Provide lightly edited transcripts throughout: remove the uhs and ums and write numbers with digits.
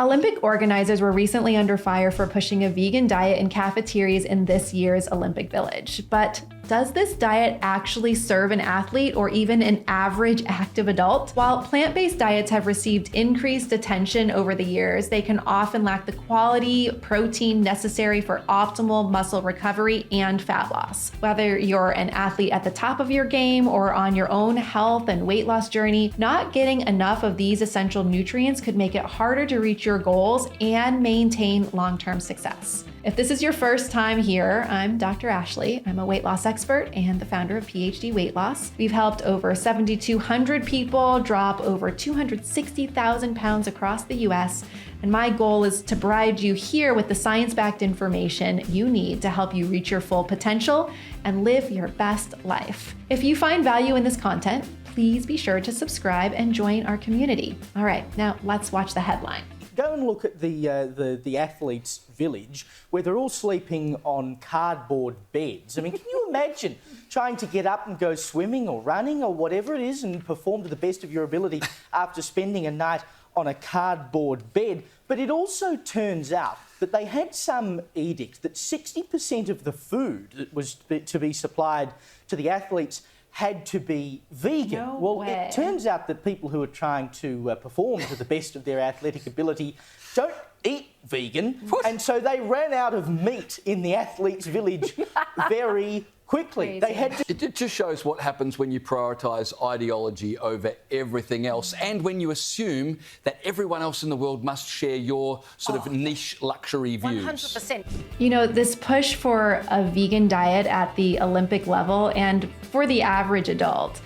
Olympic organizers were recently under fire for pushing a vegan diet in cafeterias in this year's Olympic Village. But does this diet actually serve an athlete or even an average active adult? While plant-based diets have received increased attention over the years, they can often lack the quality protein necessary for optimal muscle recovery and fat loss. Whether you're an athlete at the top of your game or on your own health and weight loss journey, not getting enough of these essential nutrients could make it harder to reach your goals and maintain long-term success. If this is your first time here, I'm Dr. Ashley. I'm a weight loss expert and the founder of PhD Weight Loss. We've helped over 7,200 people drop over 260,000 pounds across the US, and my goal is to provide you here with the science-backed information you need to help you reach your full potential and live your best life. If you find value in this content, please be sure to subscribe and join our community. All right, now let's watch the headline. Go and look at the athletes' village where they're all sleeping on cardboard beds. I mean, can you imagine trying to get up and go swimming or running or whatever it is and perform to the best of your ability after spending a night on a cardboard bed? But it also turns out that they had some edict that 60% of the food that was to be supplied to the athletes had to be vegan. No well, way. It turns out that people who are trying to perform to the best of their athletic ability don't eat vegan, and so they ran out of meat in the athletes' village very quickly. They had to... It just shows what happens when you prioritise ideology over everything else, and when you assume that everyone else in the world must share your sort of niche luxury views. 100%. You know, this push for a vegan diet at the Olympic level and for the average adult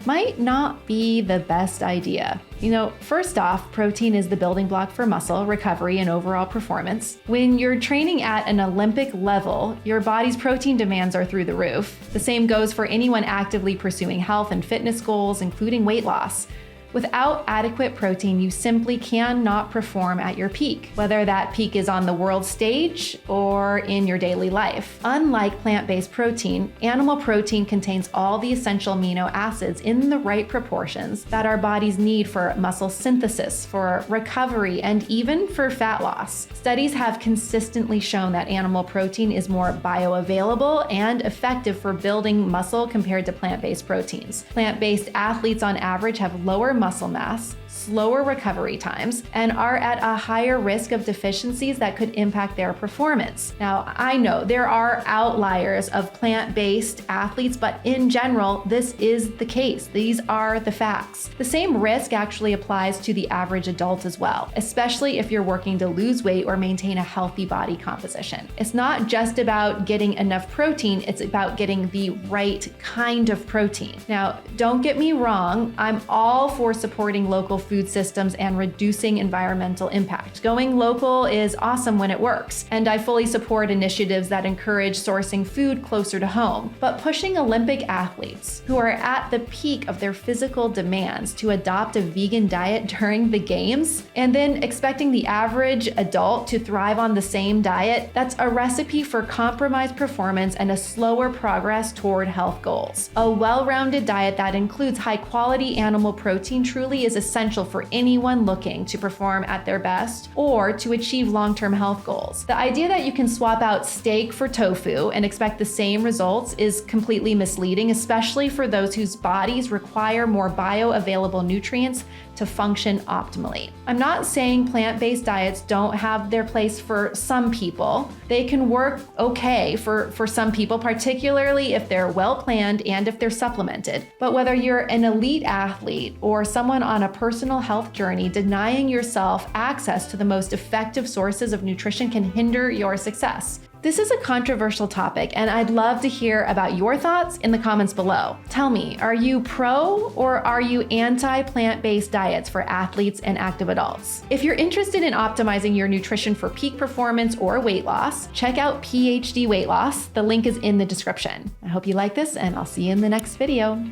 might not be the best idea. You know, first off, protein is the building block for muscle recovery and overall performance. When you're training at an Olympic level, your body's protein demands are through the roof. The same goes for anyone actively pursuing health and fitness goals, including weight loss. Without adequate protein, you simply cannot perform at your peak, whether that peak is on the world stage or in your daily life. Unlike plant-based protein, animal protein contains all the essential amino acids in the right proportions that our bodies need for muscle synthesis, for recovery, and even for fat loss. Studies have consistently shown that animal protein is more bioavailable and effective for building muscle compared to plant-based proteins. Plant-based athletes on average have lower muscle mass, slower recovery times, and are at a higher risk of deficiencies that could impact their performance. Now, I know there are outliers of plant-based athletes, but in general, this is the case. These are the facts. The same risk actually applies to the average adult as well, especially if you're working to lose weight or maintain a healthy body composition. It's not just about getting enough protein, it's about getting the right kind of protein. Now, don't get me wrong, I'm all for supporting local food systems and reducing environmental impact. Going local is awesome when it works, and I fully support initiatives that encourage sourcing food closer to home. But pushing Olympic athletes who are at the peak of their physical demands to adopt a vegan diet during the games, and then expecting the average adult to thrive on the same diet, that's a recipe for compromised performance and a slower progress toward health goals. A well-rounded diet that includes high-quality animal protein truly is essential for anyone looking to perform at their best or to achieve long-term health goals. The idea that you can swap out steak for tofu and expect the same results is completely misleading, especially for those whose bodies require more bioavailable nutrients to function optimally. I'm not saying plant-based diets don't have their place for some people. They can work okay for some people, particularly if they're well-planned and if they're supplemented. But whether you're an elite athlete or someone on a personal health journey, denying yourself access to the most effective sources of nutrition can hinder your success. This is a controversial topic, and I'd love to hear about your thoughts in the comments below. Tell me, are you pro or are you anti-plant-based diets for athletes and active adults? If you're interested in optimizing your nutrition for peak performance or weight loss, check out PhD Weight Loss. The link is in the description. I hope you like this, and I'll see you in the next video.